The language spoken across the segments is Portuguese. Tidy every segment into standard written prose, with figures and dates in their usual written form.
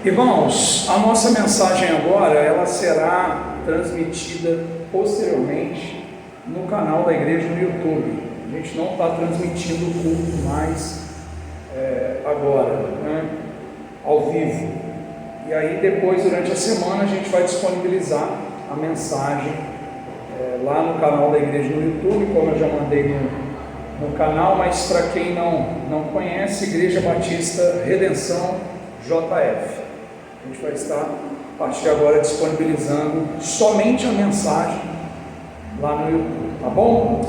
Irmãos, a nossa mensagem agora, ela será transmitida posteriormente no canal da igreja no YouTube. A gente não está transmitindo o culto mais agora, né, ao vivo. E aí depois, durante a semana, a gente vai disponibilizar a mensagem lá no canal da igreja no YouTube, como eu já mandei no canal, mas para quem não conhece, Igreja Batista Redenção JF. A gente vai estar, a partir de agora, disponibilizando somente a mensagem lá no YouTube, tá bom?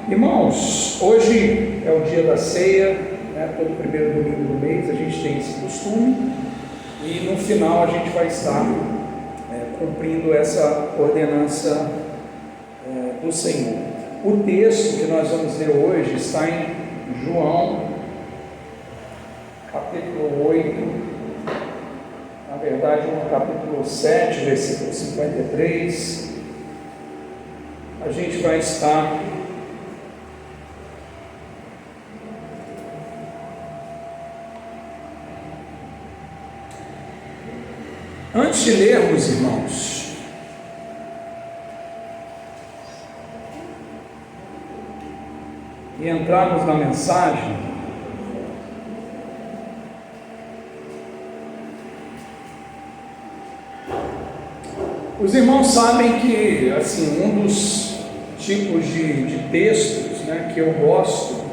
Irmãos, hoje é o dia da ceia, né? Todo primeiro domingo do mês a gente tem esse costume, e no final a gente vai estar cumprindo essa ordenança do Senhor. O texto que nós vamos ler hoje está em João, capítulo 8, na verdade no capítulo 7, versículo 53, a gente vai estar antes de lermos, irmãos, e entrarmos na mensagem, os irmãos sabem que, assim, um dos tipos de textos, né, que eu gosto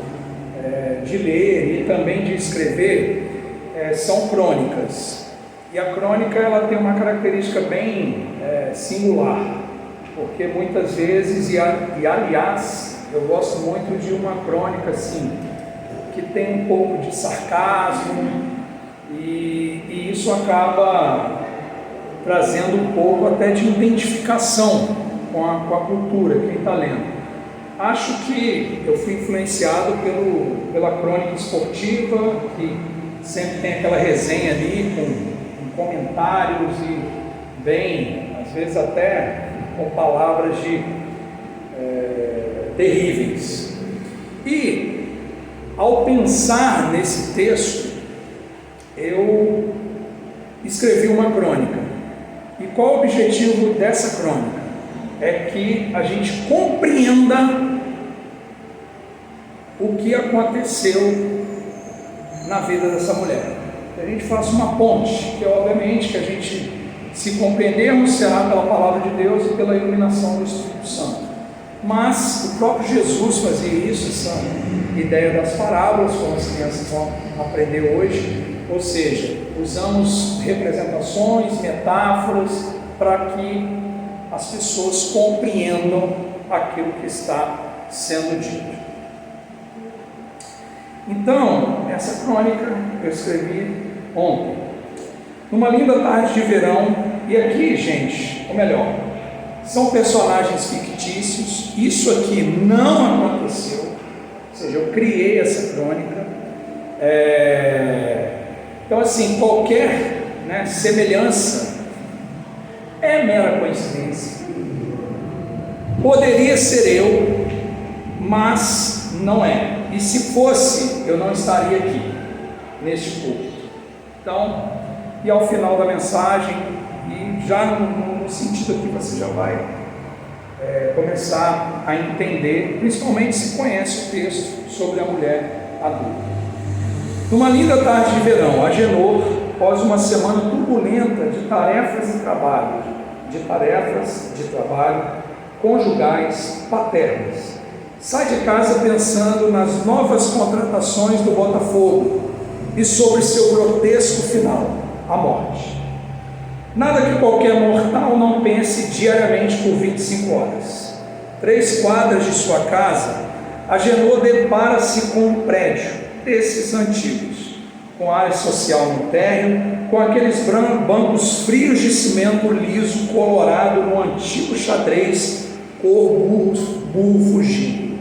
de ler e também de escrever são crônicas. E a crônica, ela tem uma característica bem singular, porque muitas vezes, e aliás, eu gosto muito de uma crônica assim, que tem um pouco de sarcasmo, e isso acaba trazendo um pouco até de identificação com a cultura, quem está lendo. Acho que eu fui influenciado pela crônica esportiva, que sempre tem aquela resenha ali com comentários e bem, às vezes até com palavras terríveis. E ao pensar nesse texto, eu escrevi uma crônica. E qual o objetivo dessa crônica? É que a gente compreenda o que aconteceu na vida dessa mulher. Que a gente faça uma ponte, que obviamente que a gente, se compreendermos, será pela palavra de Deus e pela iluminação do Espírito Santo. Mas o próprio Jesus fazia isso, essa ideia das parábolas, como as crianças vão aprender hoje, ou seja, usamos representações, metáforas, para que as pessoas compreendam aquilo que está sendo dito. Então, essa crônica eu escrevi ontem, numa linda tarde de verão, e aqui, gente, ou melhor, são personagens fictícios, isso aqui não aconteceu, ou seja, eu criei essa crônica, então assim, qualquer semelhança é mera coincidência, poderia ser eu, mas não é, e se fosse, eu não estaria aqui, neste culto. Então, e ao final da mensagem, e já no sentido aqui você já vai começar a entender, principalmente se conhece o texto sobre a mulher adulta. Numa linda tarde de verão, Agenor, após uma semana turbulenta de tarefas de trabalho, conjugais, paternas, sai de casa pensando nas novas contratações do Botafogo e sobre seu grotesco final, a morte. Nada que qualquer mortal não pense diariamente por 25 horas. 3 quadras de sua casa, Agenor depara-se com um prédio desses antigos, com área social no térreo, com aqueles bancos frios de cimento liso colorado no antigo xadrez cor burro fugido.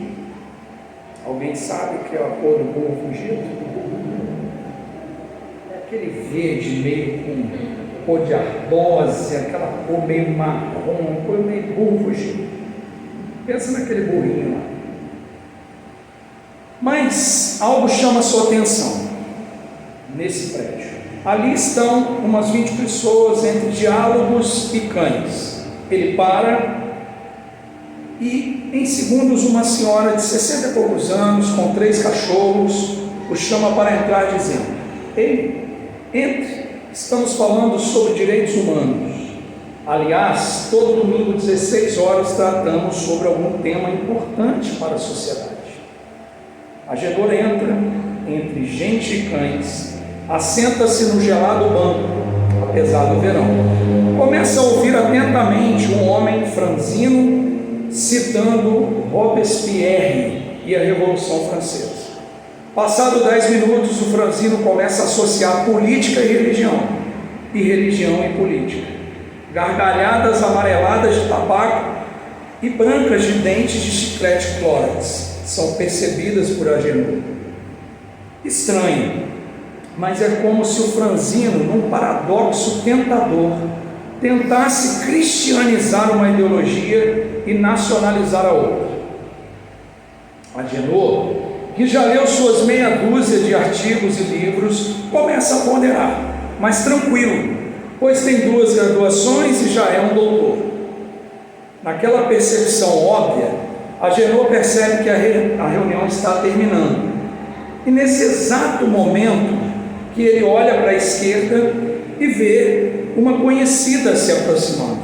Alguém sabe o que é a cor do burro fugido? É aquele verde meio com cor de ardósia, aquela cor meio marrom, cor meio burro fugido. Pensa naquele burrinho lá. Mas algo chama a sua atenção nesse prédio. Ali estão umas 20 pessoas entre diálogos e cães. Ele para e, em segundos, uma senhora de 60 e poucos anos, com 3 cachorros, o chama para entrar, dizendo: ei, entre, estamos falando sobre direitos humanos. Aliás, todo domingo, 16 horas, tratamos sobre algum tema importante para a sociedade. Agenor entra entre gente e cães, assenta-se no gelado banco, apesar do verão. Começa a ouvir atentamente um homem franzino citando Robespierre e a Revolução Francesa. Passado 10 minutos, o franzino começa a associar política e religião e política. Gargalhadas amareladas de tabaco e brancas de dentes de chiclete Clórax são percebidas por Agenor. Estranho, mas é como se o franzino, num paradoxo tentador, tentasse cristianizar uma ideologia e nacionalizar a outra. Agenor, que já leu suas meia dúzia de artigos e livros, começa a ponderar, mas tranquilo, pois tem 2 graduações e já é um doutor. Naquela percepção óbvia, Agenor percebe que a reunião está terminando. E nesse exato momento que ele olha para a esquerda e vê uma conhecida se aproximando.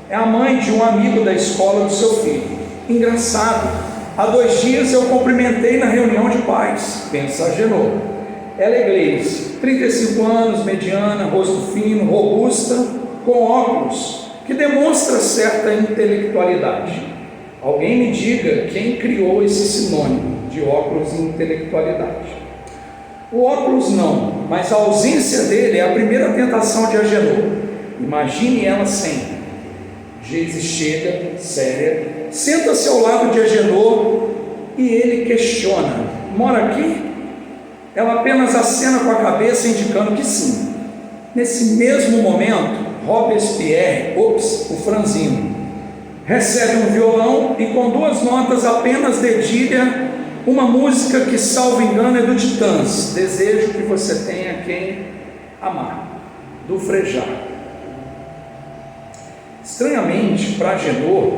É a mãe de um amigo da escola do seu filho. Engraçado, há 2 dias eu cumprimentei na reunião de pais, pensa Agenor. Ela é Gleice, 35 anos, mediana, rosto fino, robusta, com óculos, que demonstra certa intelectualidade. Alguém me diga quem criou esse sinônimo de óculos e intelectualidade. O óculos não, mas a ausência dele é a primeira tentação de Agenor. Imagine ela sem. Geise chega, séria, senta-se ao lado de Agenor e ele questiona: mora aqui? Ela apenas acena com a cabeça, indicando que sim. Nesse mesmo momento, Robespierre, o franzino, recebe um violão e com 2 notas apenas dedilha uma música que, salvo engano, é do Titãs, Desejo que você tenha quem amar, do Frejá. Estranhamente, para Agenor,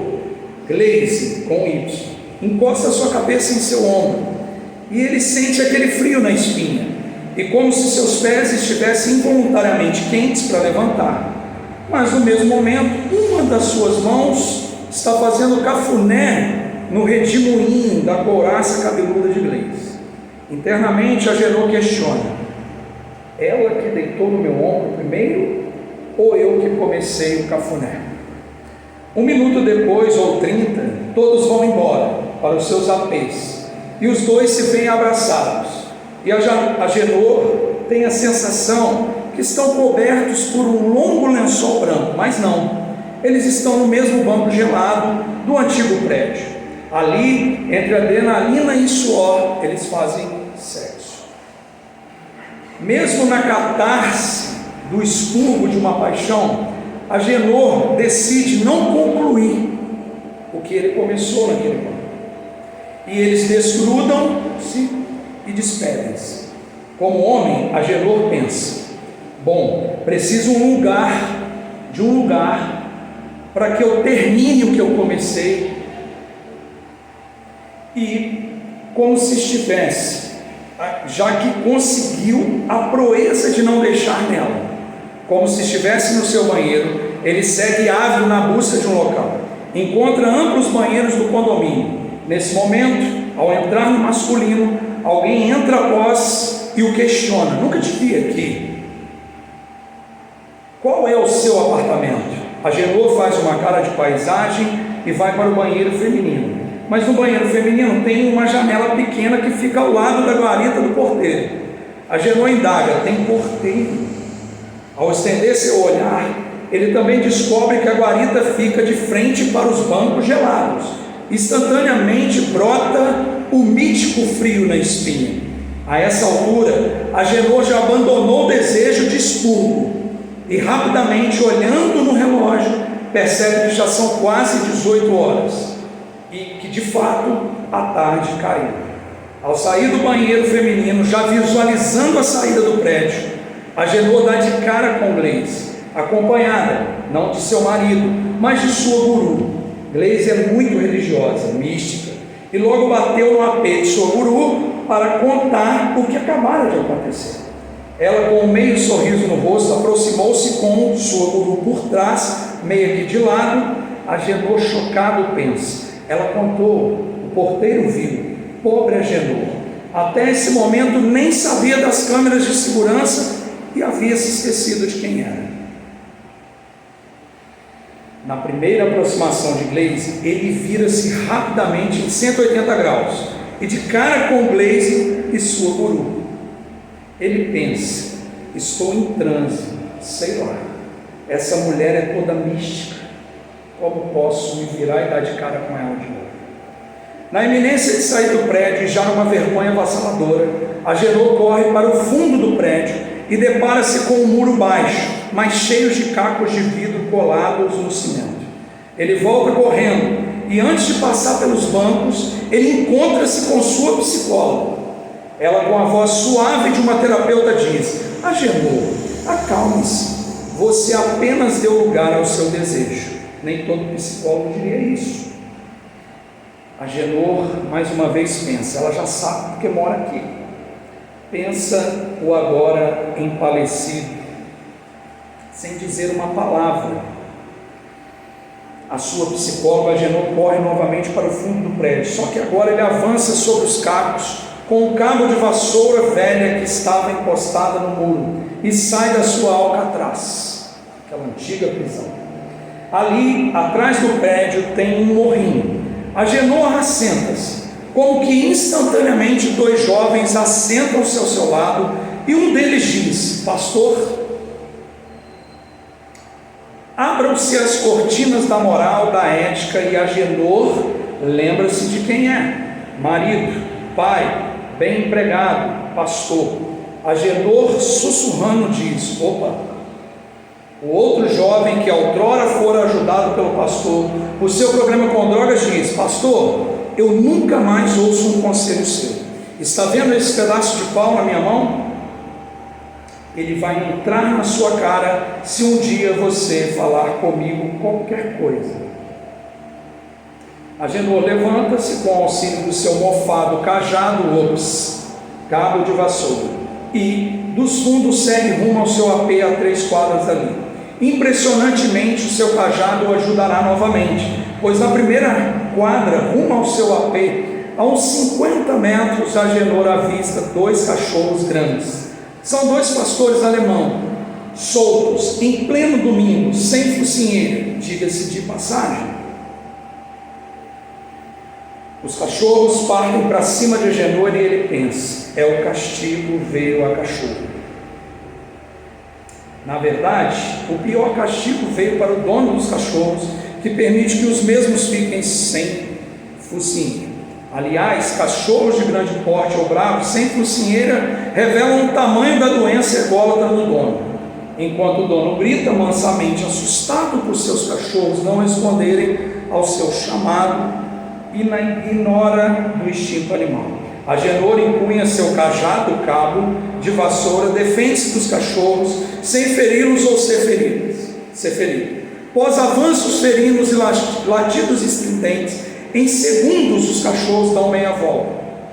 Gleice, com Y, encosta sua cabeça em seu ombro e ele sente aquele frio na espinha, e como se seus pés estivessem involuntariamente quentes para levantar. Mas no mesmo momento, uma das suas mãos está fazendo cafuné no redemoinho da couraça cabeluda de Gleice. Internamente, Agenor questiona: ela que deitou no meu ombro primeiro, ou eu que comecei o cafuné? 1 minuto depois, ou 30, todos vão embora para os seus apês, e os 2 se veem abraçados, e Agenor tem a sensação que estão cobertos por um longo lençol branco, mas não, eles estão no mesmo banco gelado do antigo prédio. Ali, entre adrenalina e suor, eles fazem sexo. Mesmo na catarse do expurgo de uma paixão, Agenor decide não concluir o que ele começou naquele banco. E eles desgrudam-se e despedem-se. Como homem, Agenor pensa: bom, preciso de um lugar para que eu termine o que eu comecei. E como se estivesse, já que conseguiu a proeza de não deixar nela, como se estivesse no seu banheiro, ele segue ávido na busca de um local. Encontra amplos banheiros do condomínio. Nesse momento, ao entrar no masculino, alguém entra após e o questiona: nunca te vi aqui. Qual é o seu apartamento? Agenor faz uma cara de paisagem e vai para o banheiro feminino. Mas no banheiro feminino tem uma janela pequena que fica ao lado da guarita do porteiro. Agenor indaga: tem porteiro? Ao estender seu olhar, ele também descobre que a guarita fica de frente para os bancos gelados. Instantaneamente brota o mítico frio na espinha. A essa altura, Agenor já abandonou o desejo de expurgo e rapidamente, olhando no relógio, percebe que já são quase 18 horas e que de fato a tarde caiu. Ao sair do banheiro feminino, já visualizando a saída do prédio, Agenor dá de cara com Gleice, acompanhada, não de seu marido, mas de sua guru. Gleice é muito religiosa, mística, e logo bateu no apê de sua guru para contar o que acabara de acontecer. Ela, com um meio sorriso no rosto, aproximou-se com sua guru por trás, meio que de lado. Agenor, chocado, pensa. Ela contou, o porteiro viu. Pobre Agenor, até esse momento nem sabia das câmeras de segurança e havia se esquecido de quem era. Na primeira aproximação de Gleice, ele vira-se rapidamente em 180 graus e de cara com Gleice e sua guru. Ele pensa: estou em transe, sei lá, essa mulher é toda mística, como posso me virar e dar de cara com ela de novo? Na iminência de sair do prédio, e já numa vergonha avassaladora, Agenor corre para o fundo do prédio e depara-se com um muro baixo, mas cheio de cacos de vidro colados no cimento. Ele volta correndo e, antes de passar pelos bancos, ele encontra-se com sua psicóloga. Ela, com a voz suave de uma terapeuta, diz: Agenor, acalme-se, você apenas deu lugar ao seu desejo. Nem todo psicólogo diria isso. Agenor, mais uma vez, pensa, ela já sabe porque mora aqui. Pensa o agora empalecido, sem dizer uma palavra. A sua psicóloga, Agenor, corre novamente para o fundo do prédio, só que agora ele avança sobre os cacos, com um cabo de vassoura velha que estava encostada no muro, e sai da sua alcatraz, aquela antiga prisão. Ali, atrás do prédio, tem um morrinho. Agenor assenta-se, como que instantaneamente 2 jovens assentam-se ao seu lado, e um deles diz: pastor, abram-se as cortinas da moral, da ética, e Agenor lembra-se de quem é: marido, pai, bem empregado, pastor. Agenor, sussurrando, diz: opa. O outro jovem, que outrora fora ajudado pelo pastor por seu problema com drogas, diz: pastor, eu nunca mais ouço um conselho seu. Está vendo esse pedaço de pau na minha mão? Ele vai entrar na sua cara se um dia você falar comigo qualquer coisa. Agenor levanta-se com o auxílio do seu mofado cajado, cabo de vassoura, e dos fundos segue rumo ao seu apê a 3 quadras dali. Impressionantemente, o seu cajado o ajudará novamente, pois na primeira quadra, rumo ao seu apê, a uns 50 metros, Agenor avista 2 cachorros grandes. São 2 pastores alemão, soltos, em pleno domingo, sem focinheira, diga-se de passagem. Os cachorros partem para cima de Agenor e ele pensa: é o castigo veio a cachorro. Na verdade, o pior castigo veio para o dono dos cachorros, que permite que os mesmos fiquem sem focinheira. Aliás, cachorros de grande porte ou bravos, sem focinheira, revelam o tamanho da doença ególatra do dono. Enquanto o dono grita mansamente, assustado por seus cachorros não responderem ao seu chamado, e ignora do instinto animal. Agenor empunha seu cajado, cabo de vassoura, defende-se dos cachorros, sem feri-los ou ser ferido. Pós avanços ferinos e latidos estridentes, em segundos os cachorros dão meia volta.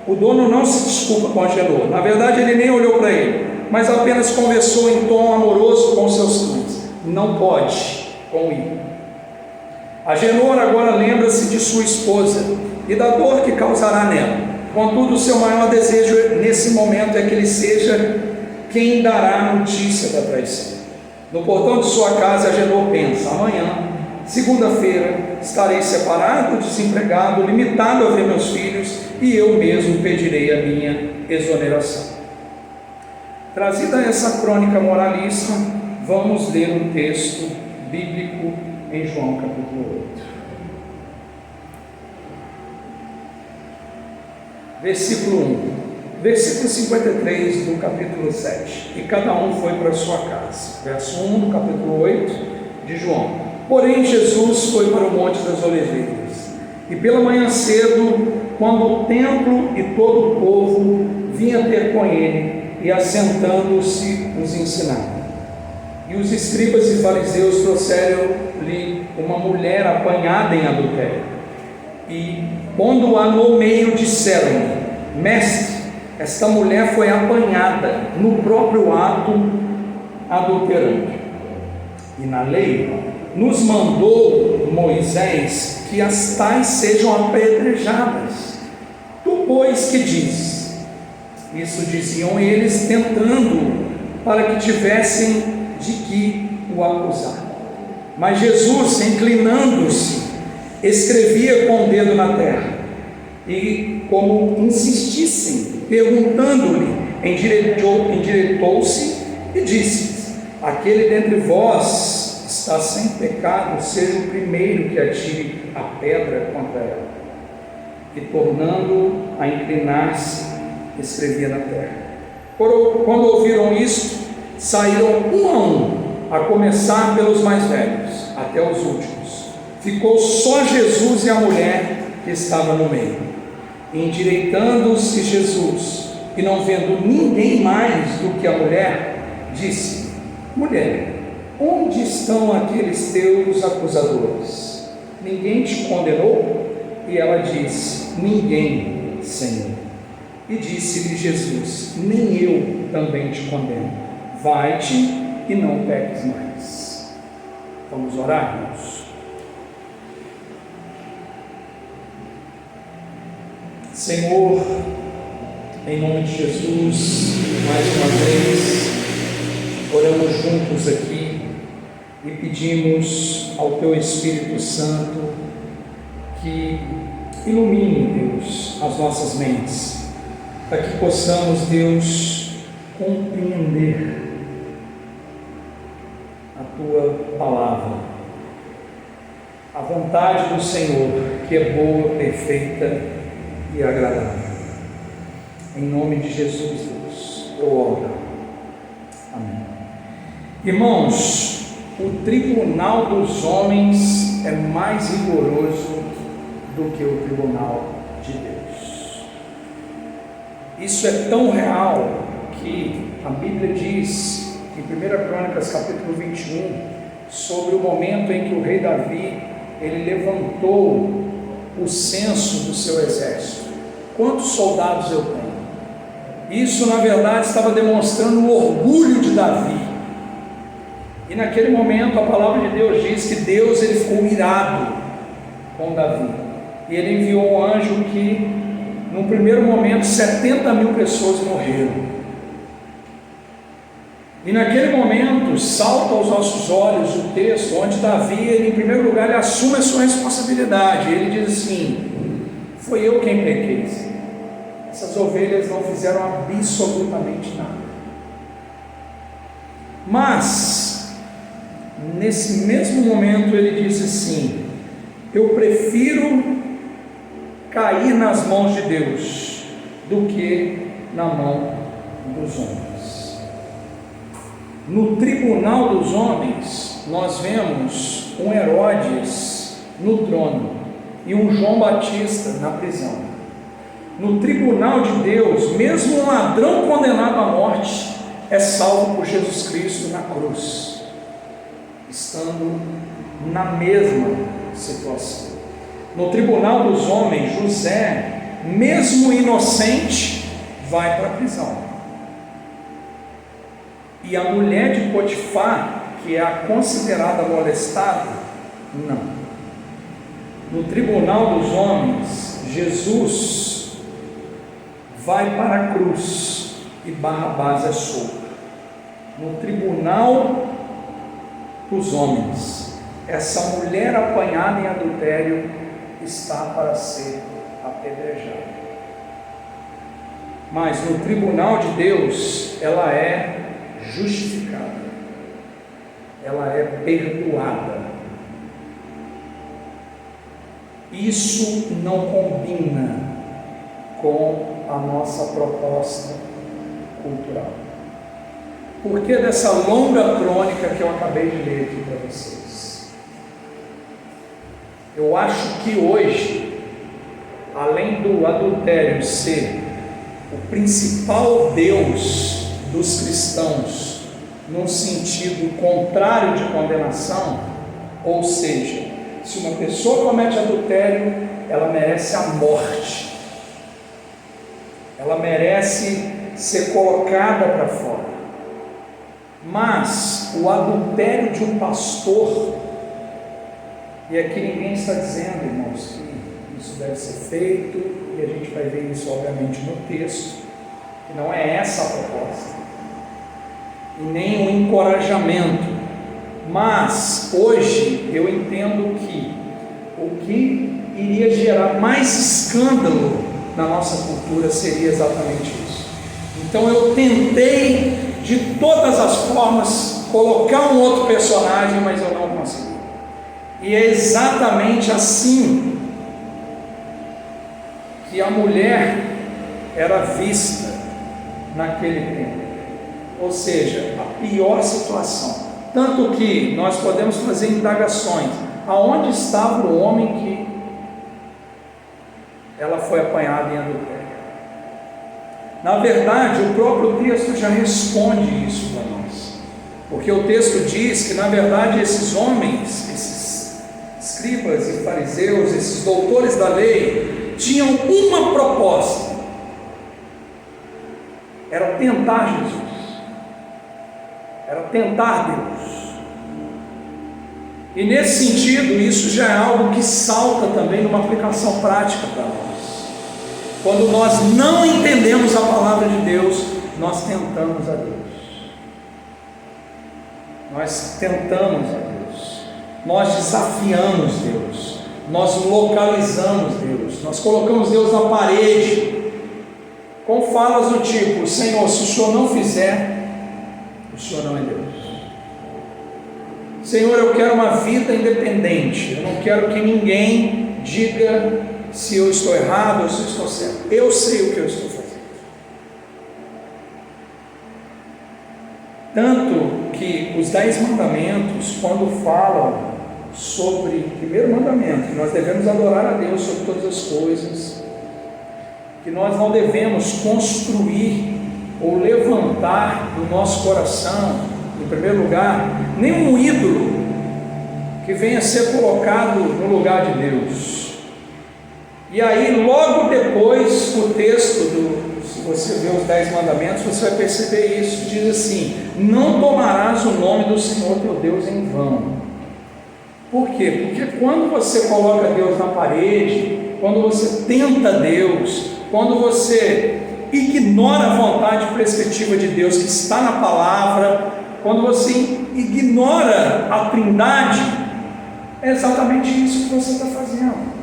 O dono não se desculpa com Agenor, na verdade ele nem olhou para ele, mas apenas conversou em tom amoroso com seus cães: não pode com ir. Agenor agora lembra-se de sua esposa e da dor que causará nela. Contudo, o seu maior desejo nesse momento é que ele seja quem dará a notícia da traição. No portão de sua casa, Agenor pensa: amanhã, segunda-feira, estarei separado, desempregado, limitado a ver meus filhos, e eu mesmo pedirei a minha exoneração. Trazida essa crônica moralista, vamos ler um texto bíblico em João capítulo 8. Versículo 1, versículo 53 do capítulo 7. E cada um foi para a sua casa. Verso 1 do capítulo 8 de João. Porém, Jesus foi para o Monte das Oliveiras. E pela manhã cedo, quando o templo e todo o povo vinha ter com ele, e assentando-se os ensinava. E os escribas e fariseus trouxeram-lhe uma mulher apanhada em adultério, e pondo-a no meio disseram: Mestre, esta mulher foi apanhada no próprio ato adulterante, e na lei nos mandou Moisés que as tais sejam apedrejadas. Tu, pois, que dizes? Isso diziam eles, tentando, para que tivessem de que o acusar. Mas Jesus, inclinando-se, escrevia com o dedo na terra, e como insistissem, perguntando-lhe, endireitou-se e disse: aquele dentre vós está sem pecado, seja o primeiro que atire a pedra contra ela. E tornando a inclinar-se, escrevia na terra. Quando ouviram isto, saíram um, a começar pelos mais velhos, até os últimos. Ficou só Jesus e a mulher que estava no meio. Endireitando-se Jesus, e não vendo ninguém mais do que a mulher, disse: mulher, onde estão aqueles teus acusadores? Ninguém te condenou? E ela disse: ninguém, Senhor. E disse-lhe Jesus: nem eu também te condeno. Vai-te e não peques mais. Vamos orar, irmãos. Senhor, em nome de Jesus, mais uma vez, oramos juntos aqui e pedimos ao Teu Espírito Santo que ilumine, Deus, as nossas mentes, para que possamos, Deus, compreender a Tua palavra, a vontade do Senhor, que é boa, perfeita e agradável. Em nome de Jesus, Deus, eu oro. Amém. Irmãos, o tribunal dos homens é mais rigoroso do que o tribunal de Deus. Isso é tão real que a Bíblia diz, em 1 Crônicas, capítulo 21, sobre o momento em que o rei Davi, ele levantou o censo do seu exército. Quantos soldados eu tenho? Isso, na verdade, estava demonstrando o orgulho de Davi. E naquele momento, a palavra de Deus diz que Deus, ele ficou irado com Davi. E ele enviou um anjo que, no primeiro momento, 70.000 pessoas morreram. E naquele momento, salta aos nossos olhos o texto, onde Davi, ele, em primeiro lugar, ele assume a sua responsabilidade. Ele diz assim: foi eu quem pequei. Essas ovelhas não fizeram absolutamente nada. Mas, nesse mesmo momento, ele disse assim: eu prefiro cair nas mãos de Deus do que na mão dos homens. No tribunal dos homens, nós vemos um Herodes no trono e um João Batista na prisão. No tribunal de Deus, mesmo um ladrão condenado à morte é salvo por Jesus Cristo na cruz, estando na mesma situação. No tribunal dos homens, José, mesmo inocente, vai para a prisão. E a mulher de Potifar, que é a considerada molestada, não. No tribunal dos homens, Jesus vai para a cruz e Barrabás é solto. No tribunal dos homens, essa mulher apanhada em adultério está para ser apedrejada. Mas no tribunal de Deus, ela é justificada, ela é perdoada. Isso não combina com a nossa proposta cultural. Por que dessa longa crônica que eu acabei de ler aqui para vocês? Eu acho que hoje, além do adultério ser o principal Deus dos cristãos num sentido contrário de condenação, ou seja, se uma pessoa comete adultério, ela merece a morte, ela merece ser colocada para fora. Mas o adultério de um pastor, e aqui ninguém está dizendo, irmãos, que isso deve ser feito, e a gente vai ver isso obviamente no texto, que não é essa a proposta, e nem um encorajamento, mas hoje eu entendo que o que iria gerar mais escândalo na nossa cultura seria exatamente isso. Então eu tentei de todas as formas colocar um outro personagem, mas eu não consegui. E é exatamente assim que a mulher era vista naquele tempo, ou seja, a pior situação, tanto que nós podemos fazer indagações, aonde estava o homem que ela foi apanhada em adultério? Na verdade, o próprio texto já responde isso para nós, porque o texto diz que na verdade esses homens, esses escribas e fariseus, esses doutores da lei, tinham uma proposta, era tentar Jesus, era tentar Deus. E nesse sentido, isso já é algo que salta também numa aplicação prática para nós. Quando nós não entendemos a palavra de Deus, nós tentamos a Deus. Nós tentamos a Deus. Nós desafiamos Deus. Nós localizamos Deus. Nós colocamos Deus na parede, com falas do tipo: Senhor, se o Senhor não fizer, o Senhor não é Deus. Senhor, eu quero uma vida independente, eu não quero que ninguém diga se eu estou errado ou se eu estou certo, eu sei o que eu estou fazendo. Tanto que os 10 mandamentos, quando falam sobre o primeiro mandamento, que nós devemos adorar a Deus sobre todas as coisas, que nós não devemos construir ou levantar no nosso coração, em primeiro lugar, nenhum ídolo que venha a ser colocado no lugar de Deus. E aí, logo depois, o texto, se você ver os 10 mandamentos, você vai perceber isso, diz assim: não tomarás o nome do Senhor teu Deus em vão. Por quê? Porque quando você coloca Deus na parede, quando você tenta Deus, quando você ignora a vontade prescritiva de Deus que está na palavra, quando você ignora a Trindade, é exatamente isso que você está fazendo.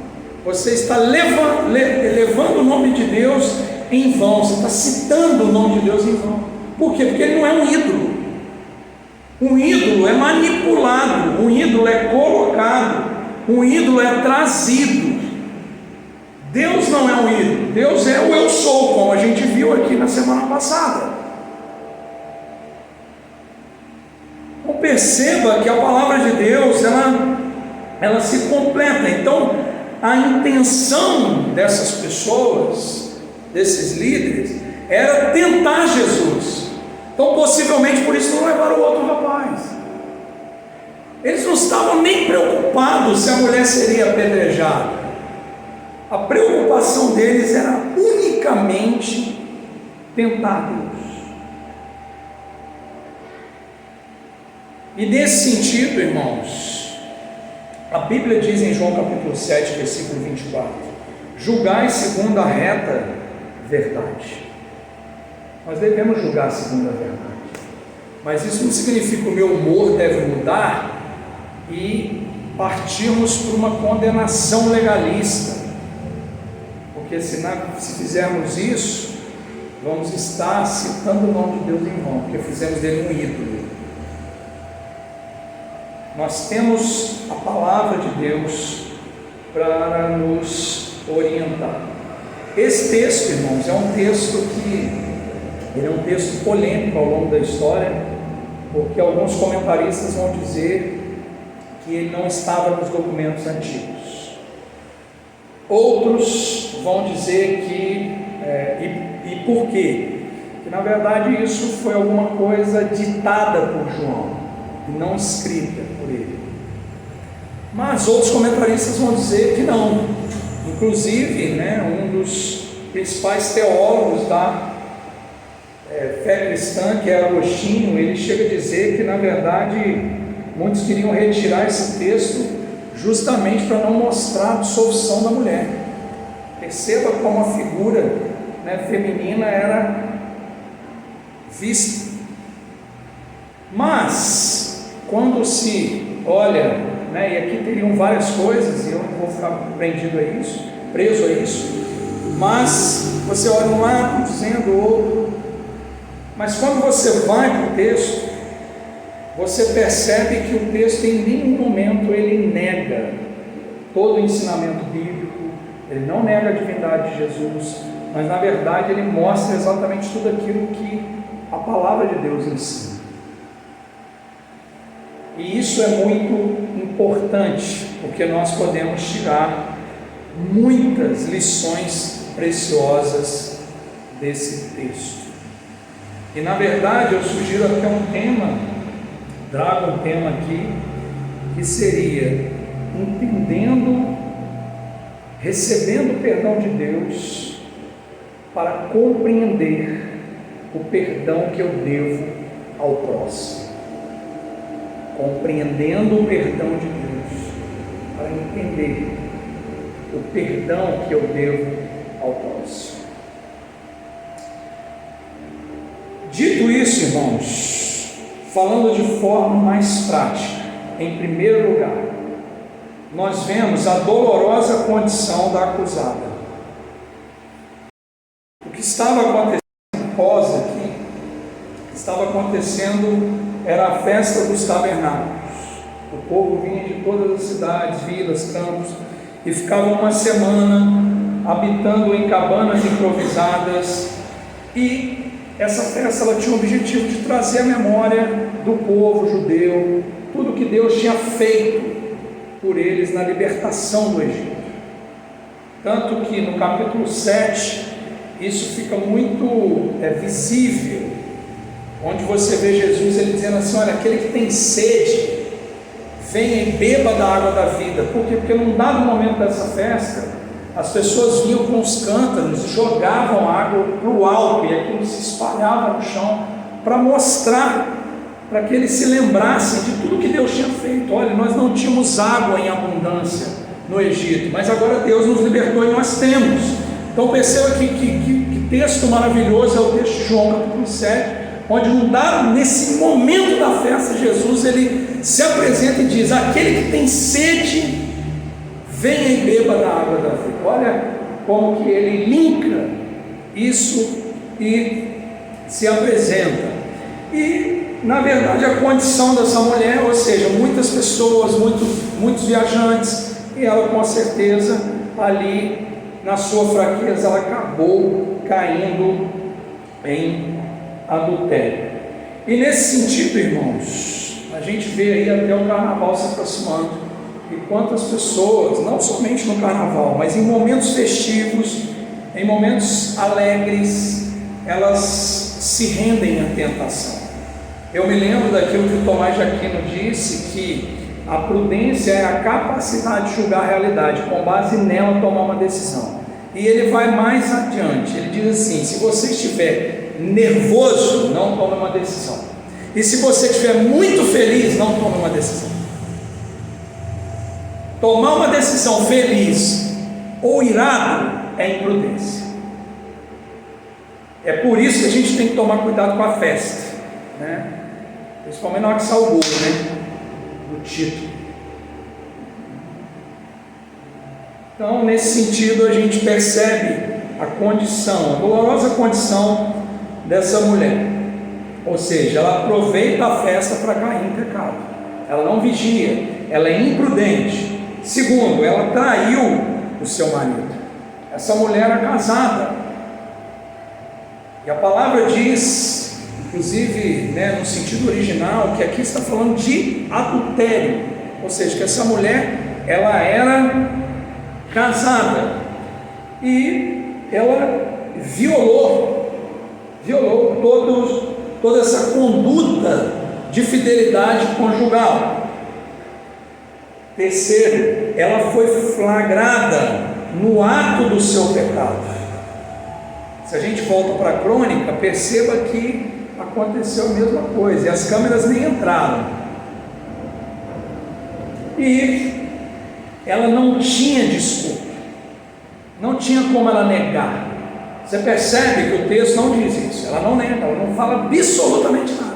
Você está levando o nome de Deus em vão, você está citando o nome de Deus em vão. Por quê? Porque ele não é um ídolo. Um ídolo é manipulado, um ídolo é colocado, um ídolo é trazido. Deus não é um ídolo, Deus é o eu sou, como a gente viu aqui na semana passada. Então perceba que a palavra de Deus, ela se completa. Então a intenção dessas pessoas, desses líderes, era tentar Jesus. Então possivelmente por isso não levaram o outro rapaz. Eles não estavam nem preocupados se a mulher seria apedrejada. A preocupação deles era unicamente tentar Deus. E nesse sentido, irmãos, a Bíblia diz em João capítulo 7, versículo 24: julgai segundo a reta verdade. Nós devemos julgar segundo a verdade, mas isso não significa que o meu humor deve mudar e partirmos para uma condenação legalista, porque se fizermos isso, vamos estar citando o nome de Deus em vão, porque fizemos dele um ídolo. Nós temos a palavra de Deus para nos orientar. Esse texto, irmãos, é um texto ele é um texto polêmico ao longo da história, porque alguns comentaristas vão dizer que ele não estava nos documentos antigos. Outros vão dizer que, e por quê? Que na verdade isso foi alguma coisa ditada por João e não escrita por ele. Mas outros comentaristas vão dizer que não. Inclusive, um dos principais teólogos da fé cristã, que é Agostinho, ele chega a dizer que na verdade muitos queriam retirar esse texto justamente para não mostrar a absolvição da mulher. Perceba como a figura feminina era vista. Mas quando se olha, e aqui teriam várias coisas, e eu não vou ficar preso a isso, mas você olha um lado dizendo o outro, mas quando você vai para o texto, você percebe que o texto em nenhum momento ele nega todo o ensinamento bíblico, ele não nega a divindade de Jesus, mas na verdade ele mostra exatamente tudo aquilo que a palavra de Deus ensina. E isso é muito importante, porque nós podemos tirar muitas lições preciosas desse texto. E na verdade eu sugiro até trago um tema aqui, que seria recebendo o perdão de Deus para compreender o perdão que eu devo ao próximo. Compreendendo o perdão de Deus para entender o perdão que eu devo ao próximo. Dito isso, irmãos, falando de forma mais prática, em primeiro lugar, nós vemos a dolorosa condição da acusada. O que estava acontecendo, era a festa dos tabernáculos. O povo vinha de todas as cidades, vilas, campos, e ficava uma semana habitando em cabanas improvisadas, e essa festa ela tinha o objetivo de trazer a memória do povo judeu, tudo que Deus tinha feito por eles na libertação do Egito. Tanto que no capítulo 7, isso fica muito visível, onde você vê Jesus ele dizendo assim: olha, aquele que tem sede, venha e beba da água da vida. Por quê? Porque num dado momento dessa festa, as pessoas vinham com os cântaros e jogavam água para o alto, e aquilo se espalhava no chão, para mostrar, para que eles se lembrassem de tudo que Deus tinha feito. Olha, nós não tínhamos água em abundância no Egito, mas agora Deus nos libertou e nós temos. Então perceba que texto maravilhoso é o texto de João capítulo 7, onde nesse momento da festa, Jesus ele se apresenta e diz: aquele que tem sede, venha e beba da água da vida. Olha como que ele linka isso e se apresenta. E na verdade a condição dessa mulher, ou seja, muitas pessoas, muitos viajantes, e ela com certeza ali na sua fraqueza ela acabou caindo em adultério. E nesse sentido, irmãos, a gente vê aí até o carnaval se aproximando, e quantas pessoas, não somente no carnaval, mas em momentos festivos, em momentos alegres, elas se rendem à tentação. Eu me lembro daquilo que o Tomás de Aquino disse, que a prudência é a capacidade de julgar a realidade, com base nela tomar uma decisão. E ele vai mais adiante, ele diz assim: se você estiver nervoso, não tome uma decisão, e se você estiver muito feliz, não tome uma decisão. Tomar uma decisão feliz ou irado é imprudência. É por isso que a gente tem que tomar cuidado com a festa, principalmente na hora que sai o gol, do título. Então, nesse sentido, a gente percebe a dolorosa condição dessa mulher. Ou seja, ela aproveita a festa para cair em pecado. Ela não vigia, ela é imprudente. Segundo, ela traiu o seu marido. Essa mulher era casada. E a palavra diz, inclusive no sentido original, que aqui está falando de adultério. Ou seja, que essa mulher, ela era casada e ela violou violou toda essa conduta de fidelidade conjugal. Terceiro, ela foi flagrada no ato do seu pecado. Se a gente volta para a crônica, perceba que aconteceu a mesma coisa, e as câmeras nem entraram. E ela não tinha desculpa, não tinha como ela negar. Você percebe que o texto não diz isso, ela não nega, ela não fala absolutamente nada.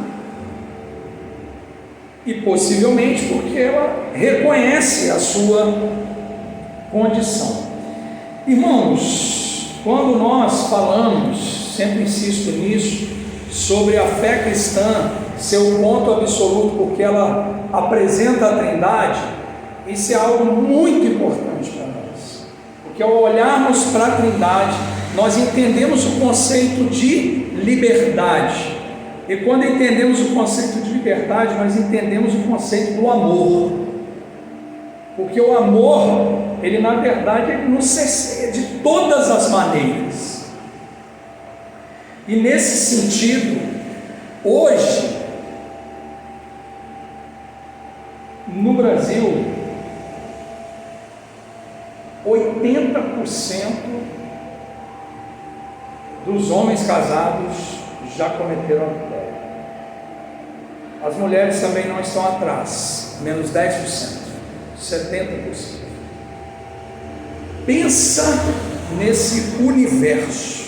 E possivelmente porque ela reconhece a sua condição. Irmãos, quando nós falamos, sempre insisto nisso, sobre a fé cristã, seu ponto absoluto, porque ela apresenta a Trindade, isso é algo muito importante para nós, porque ao olharmos para a Trindade, nós entendemos o conceito de liberdade, e quando entendemos o conceito de liberdade, nós entendemos o conceito do amor, porque o amor, ele na verdade, ele nos cerceia de todas as maneiras. E nesse sentido, hoje, no Brasil, 80% dos homens casados já cometeram adultério. As mulheres também não estão atrás, menos 10%, 70%. Pensa nesse universo.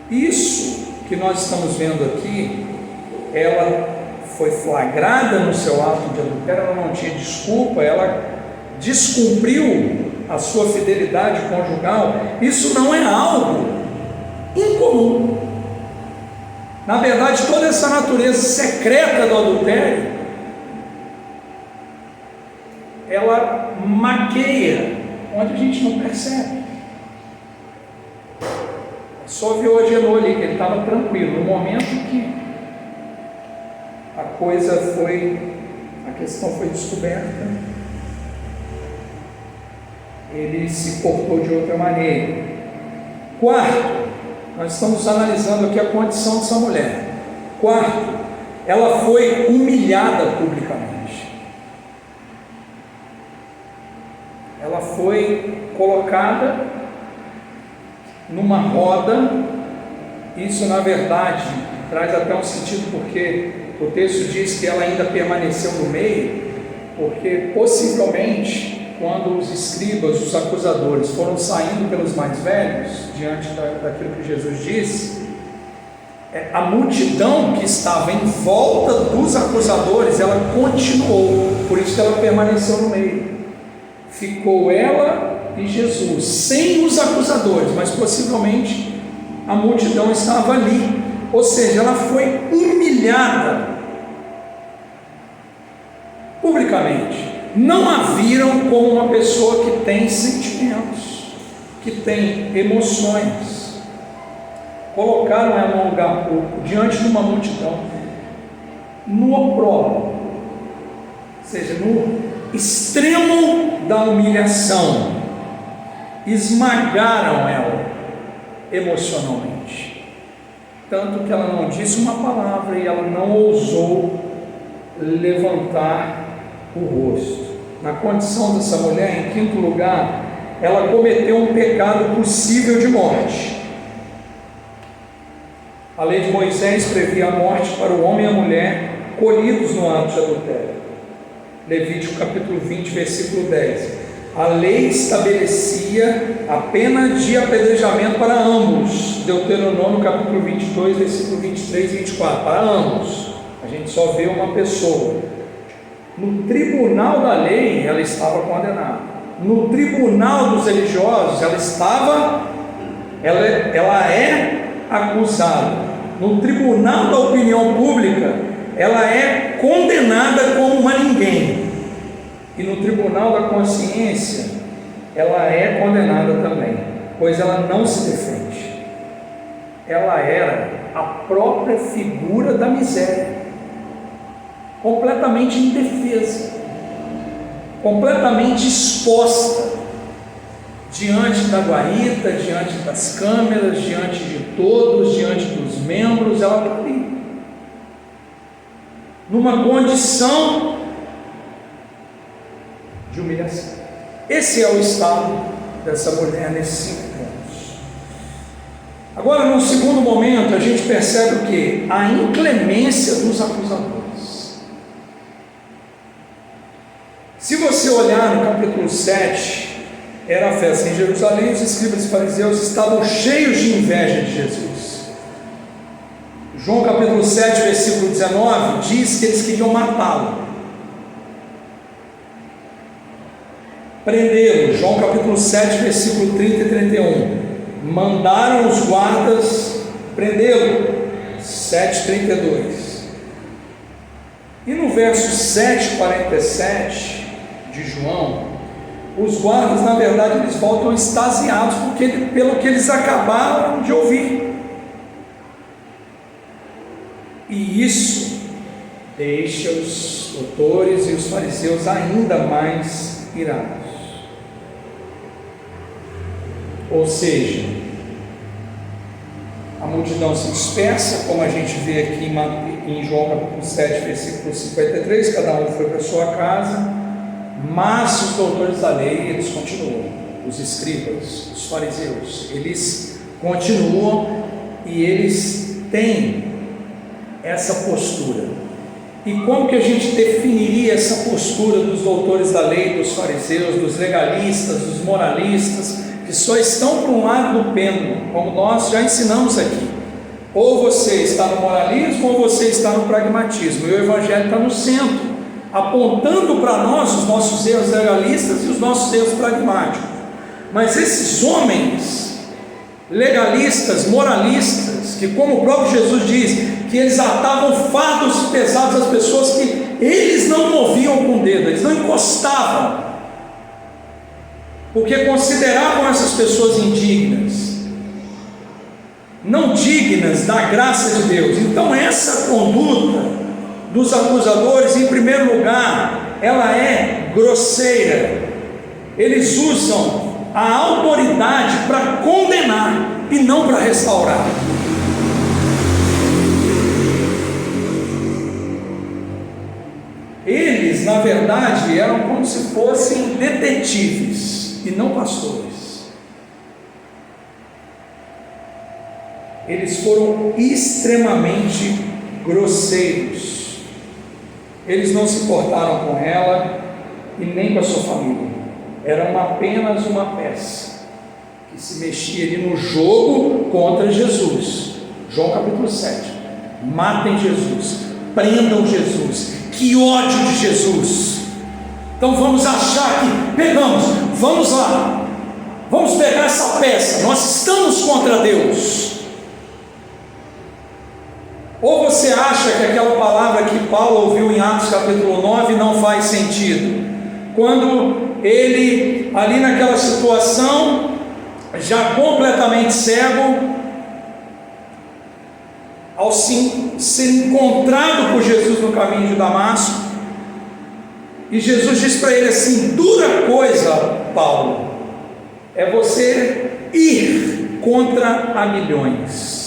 Isso que nós estamos vendo aqui, ela foi flagrada no seu ato de adultério, ela não tinha desculpa, ela descumpriu a sua fidelidade conjugal. Isso não é algo incomum. Na verdade, toda essa natureza secreta do adultério, ela maqueia onde a gente não percebe. Só viu a Genô ali, que ele estava tranquilo. No momento que a questão foi descoberta, ele se portou de outra maneira. Quarto, nós estamos analisando aqui a condição dessa mulher. Quarto, ela foi humilhada publicamente. Ela foi colocada numa roda. Isso na verdade traz até um sentido, porque o texto diz que ela ainda permaneceu no meio, porque possivelmente quando os escribas, os acusadores foram saindo pelos mais velhos, diante daquilo que Jesus disse, a multidão que estava em volta dos acusadores, ela continuou, por isso que ela permaneceu no meio. Ficou ela e Jesus, sem os acusadores, mas possivelmente a multidão estava ali, ou seja, ela foi humilhada publicamente. Não a viram como uma pessoa que tem sentimentos, que tem emoções. Colocaram ela num lugar público, diante de uma multidão, no opróbrio, ou seja, no extremo da humilhação. Esmagaram ela emocionalmente, tanto que ela não disse uma palavra e ela não ousou levantar o rosto. Na condição dessa mulher, em quinto lugar, ela cometeu um pecado possível de morte. A lei de Moisés previa a morte para o homem e a mulher colhidos no ato de adultério. Levítico capítulo 20, versículo 10. A lei estabelecia a pena de apedrejamento para ambos. Deuteronômio capítulo 22, versículo 23 e 24. Para ambos. A gente só vê uma pessoa. No tribunal da lei, ela estava condenada. No tribunal dos religiosos, ela é acusada. No tribunal da opinião pública, ela é condenada como uma ninguém. E no tribunal da consciência, ela é condenada também, pois ela não se defende. Ela era a própria figura da miséria, completamente indefesa, completamente exposta. diante da guarita, diante das câmeras, diante de todos, diante dos membros, ela está ali, numa condição de humilhação. Esse é o estado dessa mulher nesses 5 pontos. Agora, num segundo momento, a gente percebe o que? A inclemência dos acusadores. Se você olhar no capítulo 7, era a festa em Jerusalém, os escribas e fariseus estavam cheios de inveja de Jesus. João capítulo 7, versículo 19, diz que eles queriam matá-lo. Prenderam. João capítulo 7, versículo 30 e 31. Mandaram os guardas prendê-lo. 7:32. E no verso 7:47 de João, os guardas, na verdade, eles voltam extasiados pelo que eles acabaram de ouvir. E isso deixa os doutores e os fariseus ainda mais irados. Ou seja, a multidão se dispersa, como a gente vê aqui em João capítulo 7, versículo 53, cada um foi para a sua casa, mas os doutores da lei, eles continuam, os escribas, os fariseus, eles continuam e eles têm essa postura. E como que a gente definiria essa postura dos doutores da lei, dos fariseus, dos legalistas, dos moralistas, que só estão para um lado do pêndulo, como nós já ensinamos aqui? Ou você está no moralismo, ou você está no pragmatismo, e o Evangelho está no centro, apontando para nós os nossos erros legalistas e os nossos erros pragmáticos. Mas esses homens legalistas, moralistas, que, como o próprio Jesus diz, que eles atavam fardos pesados às pessoas que eles não moviam com o dedo, eles não encostavam, porque consideravam essas pessoas indignas, não dignas da graça de Deus. Então essa conduta dos acusadores, em primeiro lugar, ela é grosseira. Eles usam a autoridade para condenar e não para restaurar. Eles, na verdade, eram como se fossem detetives e não pastores. Eles foram extremamente grosseiros. Eles não se importaram com ela e nem com a sua família. Era apenas uma peça que se mexia ali no jogo contra Jesus. João capítulo 7. Matem Jesus, prendam Jesus, que ódio de Jesus. Então vamos achar que pegamos, vamos lá, vamos pegar essa peça, nós estamos contra Deus. Ou você acha que aquela palavra que Paulo ouviu em Atos capítulo 9 não faz sentido? Quando ele, ali naquela situação, já completamente cego, ao ser encontrado por Jesus no caminho de Damasco, e Jesus diz para ele assim: dura coisa, Paulo, é você ir contra milhões.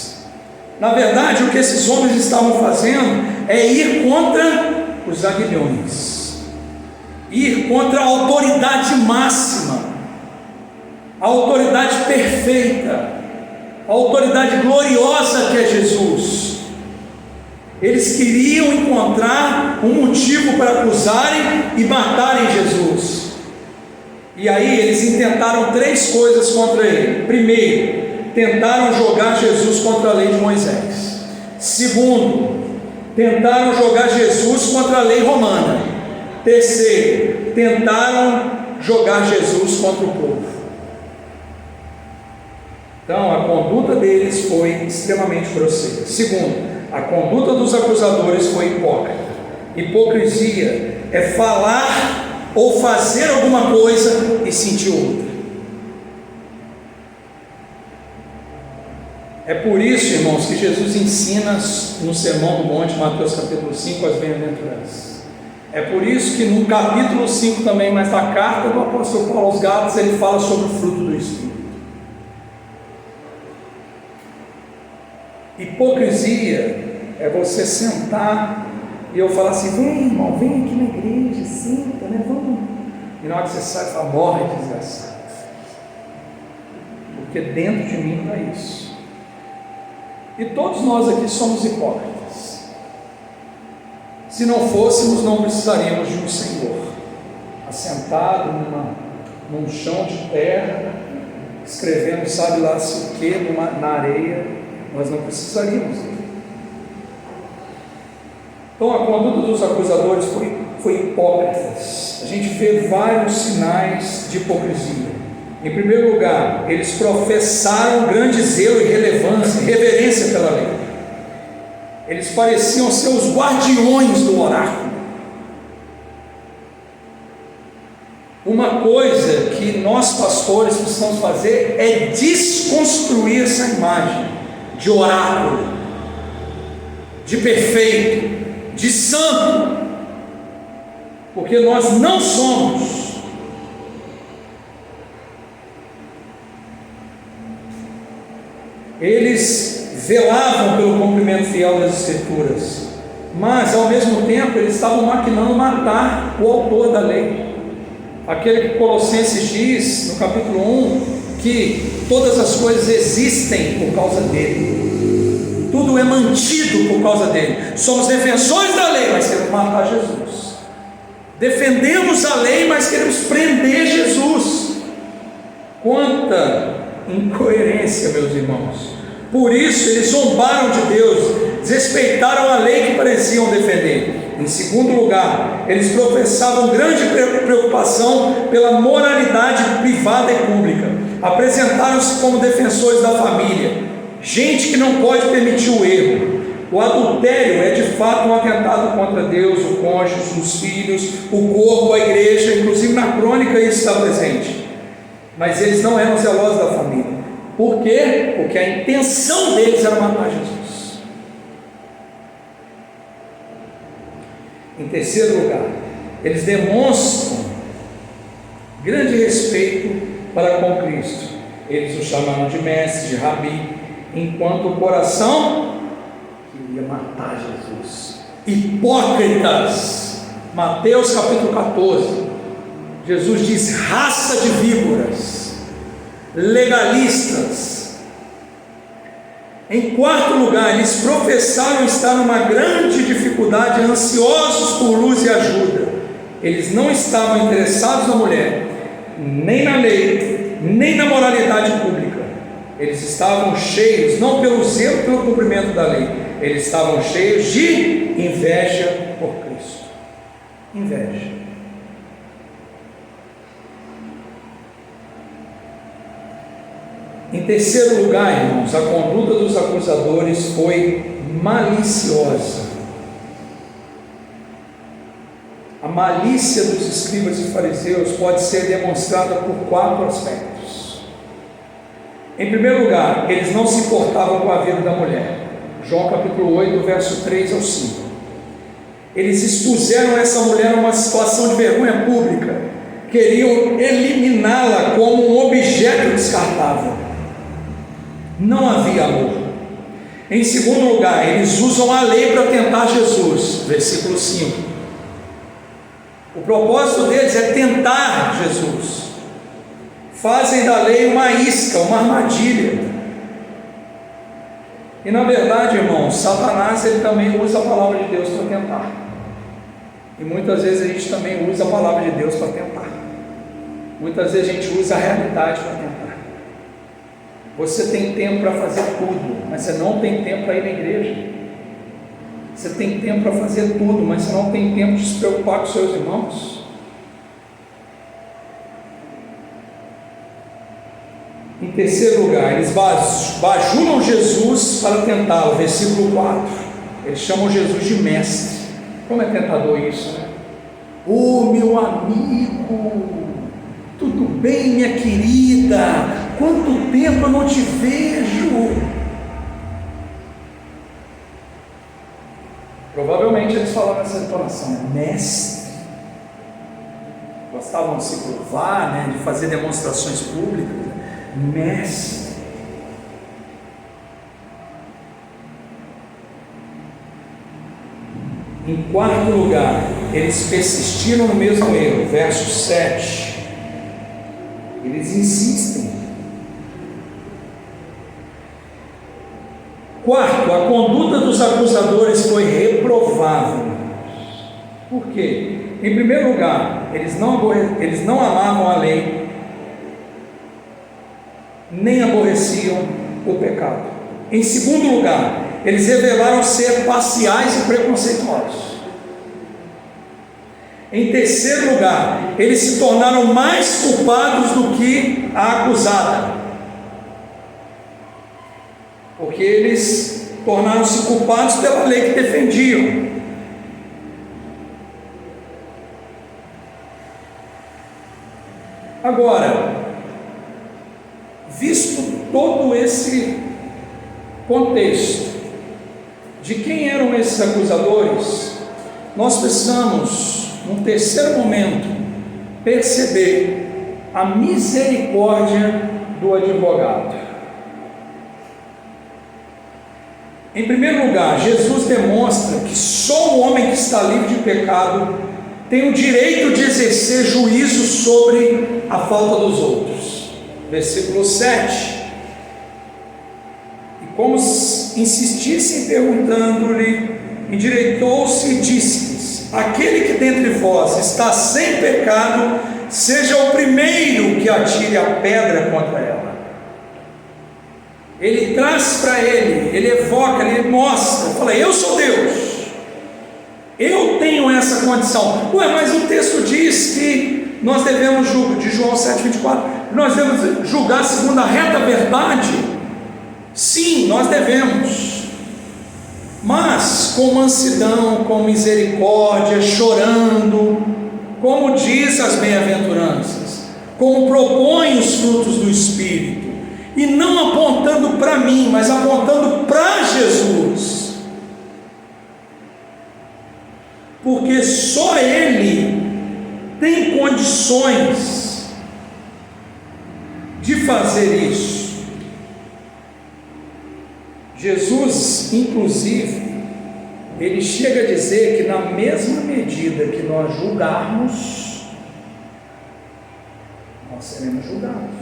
Na verdade, o que esses homens estavam fazendo é ir contra os aguilhões, ir contra a autoridade máxima, a autoridade perfeita, a autoridade gloriosa que é Jesus. Eles queriam encontrar um motivo para acusarem e matarem Jesus. E aí eles intentaram 3 coisas contra ele. Primeiro, tentaram jogar Jesus contra a lei de Moisés. Segundo, tentaram jogar Jesus contra a lei romana. Terceiro, tentaram jogar Jesus contra o povo. Então a conduta deles foi extremamente grosseira. Segundo, a conduta dos acusadores foi hipócrita. Hipocrisia é falar ou fazer alguma coisa e sentir outra. É por isso, irmãos, que Jesus ensina no Sermão do Monte, Mateus capítulo 5, as bem-aventuranças. É por isso que no capítulo 5 também, mas na carta do apóstolo Paulo aos Gálatas, ele fala sobre o fruto do Espírito. Hipocrisia é você sentar e eu falar assim: vem irmão, vem aqui na igreja, senta, né? Vamos. E na hora que você sai, fala: morre, desgraçado. Porque dentro de mim não é isso. E todos nós aqui somos hipócritas. Se não fôssemos, não precisaríamos de um Senhor assentado num chão de terra, escrevendo sabe lá se o que na areia. Nós não precisaríamos. Então a conduta dos acusadores foi hipócrita. A gente vê vários sinais de hipocrisia. Em primeiro lugar, eles professaram grande zelo e relevância, reverência pela lei. Eles pareciam ser os guardiões do oráculo. Uma coisa que nós pastores precisamos fazer é desconstruir essa imagem de oráculo, de perfeito, de santo, porque nós não somos. Eles velavam pelo cumprimento fiel das Escrituras, mas ao mesmo tempo eles estavam maquinando matar o autor da lei, aquele que Colossenses diz no capítulo 1 que todas as coisas existem por causa dele, tudo é mantido por causa dele. Somos defensores da lei, mas queremos matar Jesus. Defendemos a lei, mas queremos prender Jesus. Quanta incoerência, meus irmãos! Por isso eles zombaram de Deus, desrespeitaram a lei que pareciam defender. Em segundo lugar, eles professavam grande preocupação pela moralidade privada e pública. Apresentaram-se como defensores da família, gente que não pode permitir o erro. O adultério é de fato um atentado contra Deus, o cônjuge, os filhos, o corpo, a igreja. Inclusive na crônica isso está presente. Mas eles não eram zelosos da família. Por quê? Porque a intenção deles era matar Jesus. Em terceiro lugar, eles demonstram grande respeito para com Cristo. Eles o chamaram de mestre, de rabi, enquanto o coração queria matar Jesus. Hipócritas. Mateus capítulo 14, Jesus diz: raça de víboras, legalistas. Em quarto lugar, eles professaram estar numa grande dificuldade, ansiosos por luz e ajuda. Eles não estavam interessados na mulher, nem na lei, nem na moralidade pública. Eles estavam cheios, não pelo zelo, pelo cumprimento da lei, eles estavam cheios de inveja por Cristo. Inveja. Em terceiro lugar, irmãos, a conduta dos acusadores foi maliciosa. A malícia dos escribas e fariseus pode ser demonstrada por 4 aspectos. Em primeiro lugar, eles não se importavam com a vida da mulher. João capítulo 8, verso 3 ao 5. Eles expuseram essa mulher a uma situação de vergonha pública. Queriam eliminá-la como um objeto descartável. Não havia amor. Em segundo lugar, eles usam a lei para tentar Jesus. Versículo 5. O propósito deles é tentar Jesus. Fazem da lei uma isca, uma armadilha. E na verdade, irmãos, Satanás ele também usa a palavra de Deus para tentar. E muitas vezes a gente também usa a palavra de Deus para tentar. Muitas vezes a gente usa a realidade para tentar. Você tem tempo para fazer tudo, mas você não tem tempo para ir na igreja. Você tem tempo para fazer tudo, mas você não tem tempo de se preocupar com seus irmãos. Em terceiro lugar, eles bajulam Jesus para tentá-lo. Versículo 4. Eles chamam Jesus de mestre. Como é tentador isso, né? Ô meu amigo, tudo bem, minha querida? Quanto tempo eu não te vejo? Provavelmente eles falaram essa entonação: mestre. gostavam de se curvar, né, de fazer demonstrações públicas, mestre. Em quarto lugar, eles persistiram no mesmo erro, verso 7. Eles insistem. Quarto, a conduta dos acusadores foi reprovável. Por quê? Em primeiro lugar, eles não amavam a lei, nem aborreciam o pecado. Em segundo lugar, eles revelaram ser parciais e preconceituosos. Em terceiro lugar, eles se tornaram mais culpados do que a acusada, porque eles tornaram-se culpados pela lei que defendiam. Agora, visto todo esse contexto de quem eram esses acusadores, nós precisamos, num terceiro momento, perceber a misericórdia do advogado. Em primeiro lugar, Jesus demonstra que só o homem que está livre de pecado tem o direito de exercer juízo sobre a falta dos outros. Versículo 7. E como insistissem perguntando-lhe, endireitou-se e disse-lhes: aquele que dentre vós está sem pecado, seja o primeiro que atire a pedra contra ela. Ele traz para ele evoca, ele mostra, fala: eu sou Deus, eu tenho essa condição. Mas o texto diz que nós devemos julgar, de João 7,24, nós devemos julgar segundo a reta verdade. Sim, nós devemos, mas com mansidão, com misericórdia, chorando, como diz as bem-aventuranças, como propõe os frutos do Espírito, e não apontando para mim, mas apontando para Jesus, porque só Ele tem condições de fazer isso. Jesus, inclusive, Ele chega a dizer que na mesma medida que nós julgarmos, nós seremos julgados.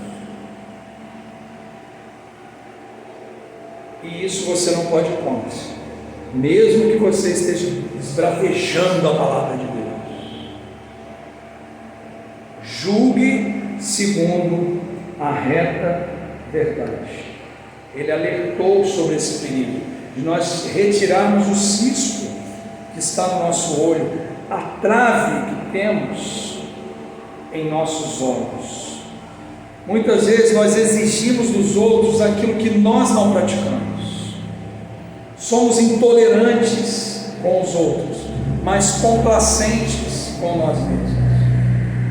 E isso você não pode ir contra, mesmo que você esteja esbravejando a palavra de Deus. Julgue segundo a reta verdade. Ele alertou sobre esse perigo de nós retirarmos o cisco que está no nosso olho, a trave que temos em nossos olhos. Muitas vezes nós exigimos dos outros aquilo que nós não praticamos. Somos intolerantes com os outros, mas complacentes com nós mesmos.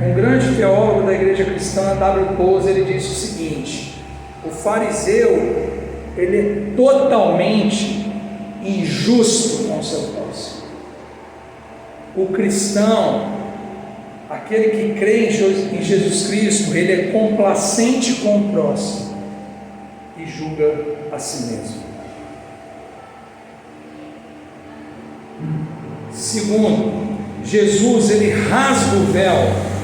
Um grande teólogo da igreja cristã, W. Tozer, ele disse o seguinte: o fariseu, ele é totalmente injusto com o seu próximo. O cristão, aquele que crê em Jesus Cristo, ele é complacente com o próximo e julga a si mesmo. Segundo, Jesus, ele rasga o véu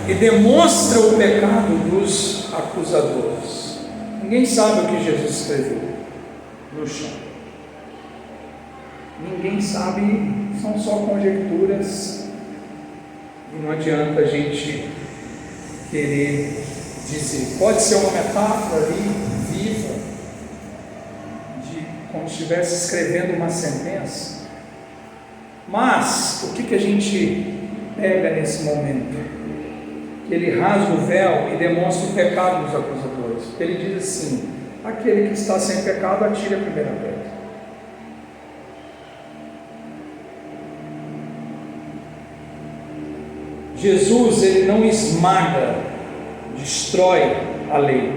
e demonstra o pecado dos acusadores. Ninguém sabe o que Jesus escreveu no chão. Ninguém sabe, são só conjecturas, e não adianta a gente querer dizer. Pode ser uma metáfora ali, viva, de como se estivesse escrevendo uma sentença. Mas o que a gente pega nesse momento? Que ele rasga o véu e demonstra o pecado dos acusadores. Ele diz assim: aquele que está sem pecado, atire a primeira pedra. Jesus, ele não esmaga, destrói a lei.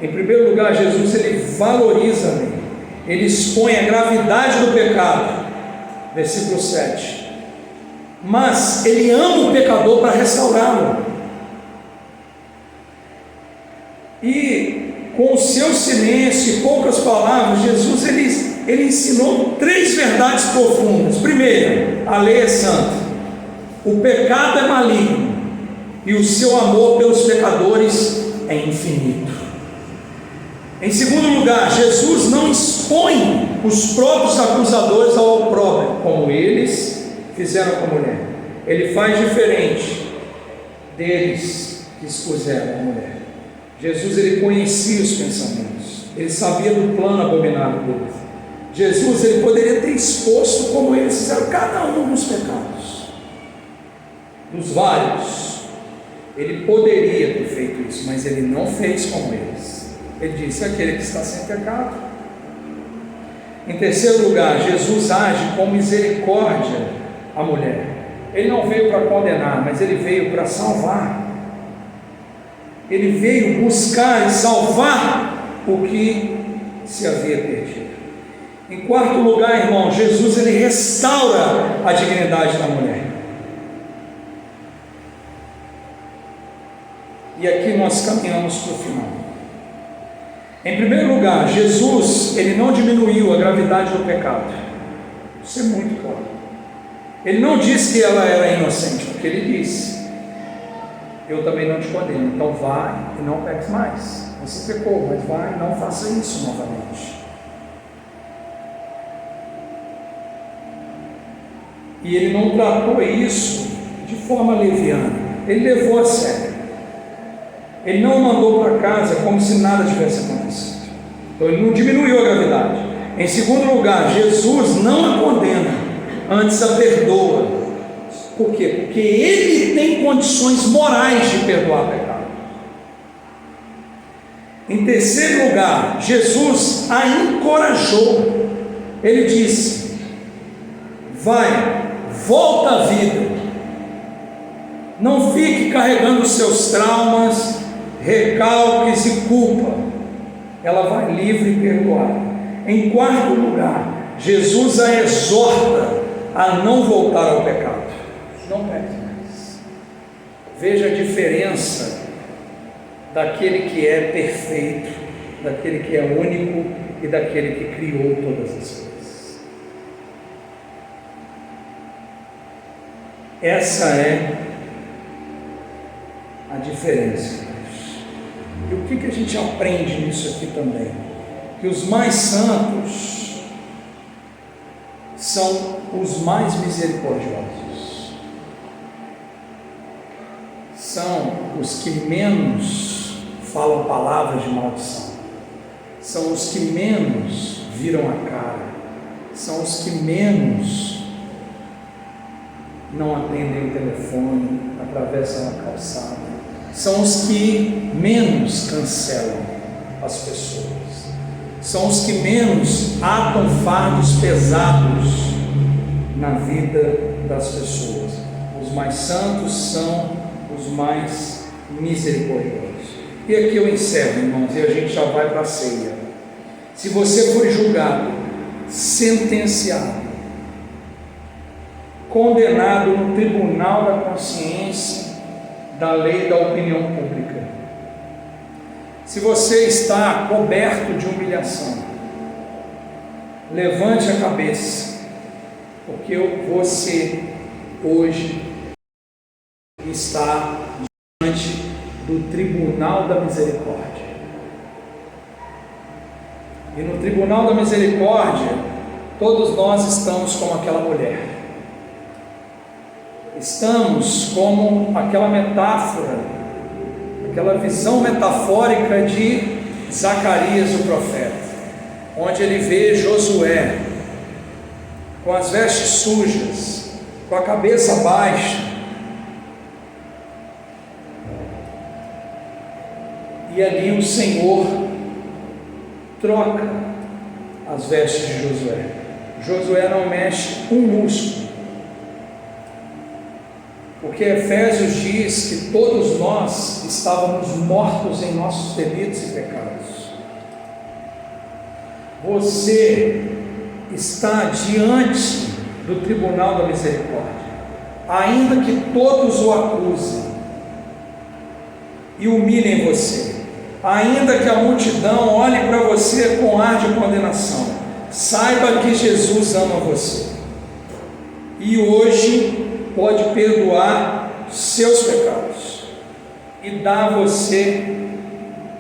Em primeiro lugar, Jesus, ele valoriza a lei, ele expõe a gravidade do pecado. Versículo 7. Mas ele ama o pecador para restaurá-lo. E com o seu silêncio e poucas palavras, Jesus ele ensinou 3 verdades profundas. Primeiro, a lei é santa, o pecado é maligno e o seu amor pelos pecadores é infinito. Em segundo lugar, Jesus não expõe os próprios acusadores ao opróbrio, como eles fizeram com a mulher. Ele faz diferente deles que expuseram a mulher. Jesus, ele conhecia os pensamentos, ele sabia do plano abominável deles. Jesus, ele poderia ter exposto como eles fizeram, cada um dos pecados, dos vários. Ele poderia ter feito isso, mas ele não fez como eles. Ele disse: aquele que está sem pecado. Em terceiro lugar, Jesus age com misericórdia à mulher. Ele não veio para condenar, mas ele veio para salvar. Ele veio buscar e salvar o que se havia perdido. Em quarto lugar, irmão, Jesus ele restaura a dignidade da mulher. E aqui nós caminhamos para o final. Em primeiro lugar, Jesus ele não diminuiu a gravidade do pecado. Isso é muito claro. Ele não disse que ela era inocente, porque ele disse: eu também não te condeno, então vai e não peques mais. Você pecou, mas vai e não faça isso novamente. E ele não tratou isso de forma leviana, ele levou a sério. Ele não mandou para casa como se nada tivesse acontecido. Então ele não diminuiu a gravidade. Em segundo lugar, Jesus não a condena, antes a perdoa. Por quê? Porque ele tem condições morais de perdoar pecado. Em terceiro lugar, Jesus a encorajou. Ele disse: vai, volta à vida, não fique carregando os seus traumas, recalques e culpa. Ela vai livre e perdoada. Em quarto lugar, Jesus a exorta a não voltar ao pecado. Não peque mais. Veja a diferença daquele que é perfeito, daquele que é único e daquele que criou todas as coisas. Essa é a diferença. E o que a gente aprende nisso aqui também? Que os mais santos são os mais misericordiosos. São os que menos falam palavras de maldição, são os que menos viram a cara, são os que menos não atendem o telefone, atravessam a calçada, são os que menos cancelam as pessoas, são os que menos atam fardos pesados na vida das pessoas. Os mais santos são os mais misericordiosos. E aqui eu encerro, irmãos, e a gente já vai para a ceia. Se você foi julgado, sentenciado, condenado no tribunal da consciência, da lei e da opinião pública, se você está coberto de humilhação, levante a cabeça, porque você hoje está diante do tribunal da misericórdia. E no tribunal da misericórdia, todos nós estamos como aquela mulher. Estamos como aquela metáfora, aquela visão metafórica de Zacarias, o profeta, onde ele vê Josué com as vestes sujas, com a cabeça baixa, e ali o Senhor troca as vestes de Josué. Josué não mexe um músculo, porque Efésios diz que todos nós estávamos mortos em nossos delitos e pecados. Você está diante do tribunal da misericórdia, ainda que todos o acusem e humilhem você, Ainda que a multidão olhe para você com ar de condenação, saiba que Jesus ama você. E hoje pode perdoar seus pecados e dar a você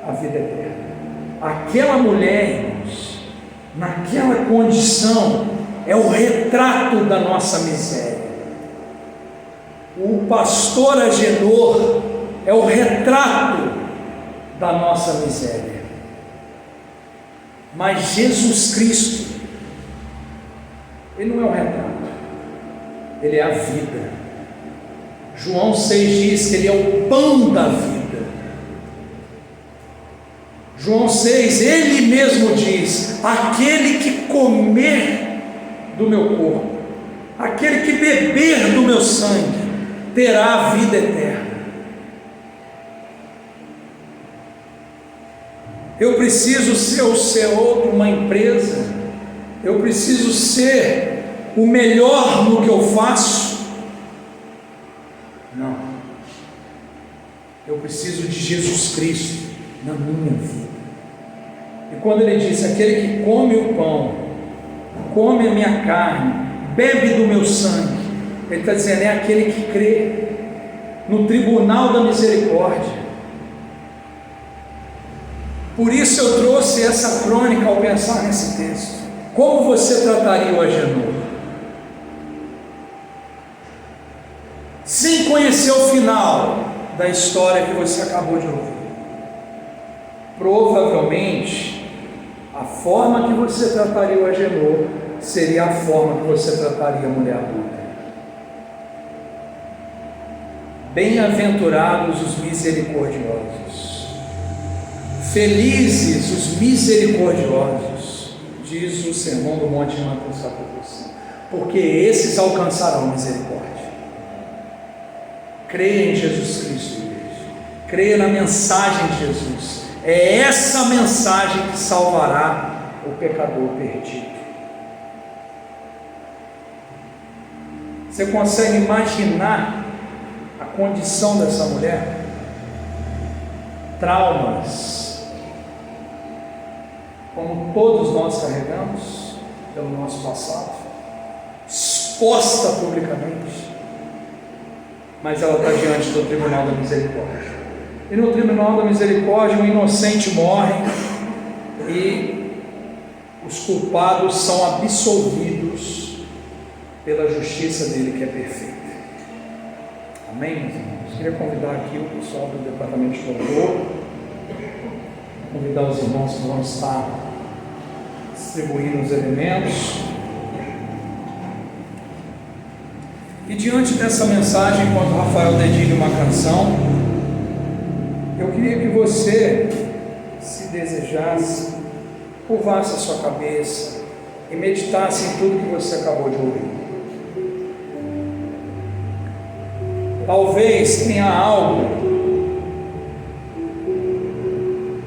a vida eterna. Aquela mulher, irmãos, naquela condição, é o retrato da nossa miséria. O pastor Agenor é o retrato da nossa miséria. Mas Jesus Cristo, Ele não é um retrato, Ele é a vida. João 6 diz que Ele é o pão da vida. João 6, Ele mesmo diz: aquele que comer do meu corpo, aquele que beber do meu sangue, terá a vida eterna. Eu preciso ser o CEO de uma empresa, eu preciso ser o melhor no que eu faço? Não. Eu preciso de Jesus Cristo na minha vida. E quando Ele disse: aquele que come o pão, come a minha carne, bebe do meu sangue, Ele está dizendo: é aquele que crê no tribunal da misericórdia. Por isso eu trouxe essa crônica ao pensar nesse texto. Como você trataria o Agenor? Sem conhecer o final da história que você acabou de ouvir. Provavelmente, a forma que você trataria o Agenor seria a forma que você trataria a mulher adulta. Bem-aventurados os misericordiosos. Felizes os misericordiosos, diz o Sermão do Monte em Mateus capítulo 5, porque esses alcançarão misericórdia. Creia em Jesus Cristo, igreja. Creia na mensagem de Jesus. É essa mensagem que salvará o pecador perdido. Você consegue imaginar a condição dessa mulher? Traumas, como todos nós carregamos pelo nosso passado, exposta publicamente, mas ela está diante do tribunal da misericórdia. E no tribunal da misericórdia, um inocente morre e os culpados são absolvidos pela justiça dele, que é perfeita. Amém, meus irmãos? Queria convidar aqui o pessoal do departamento de louvor, convidar os irmãos que vão estar distribuindo os elementos. E diante dessa mensagem, enquanto o Rafael dedica uma canção, eu queria que você, se desejasse, curvasse a sua cabeça e meditasse em tudo que você acabou de ouvir. Talvez tenha algo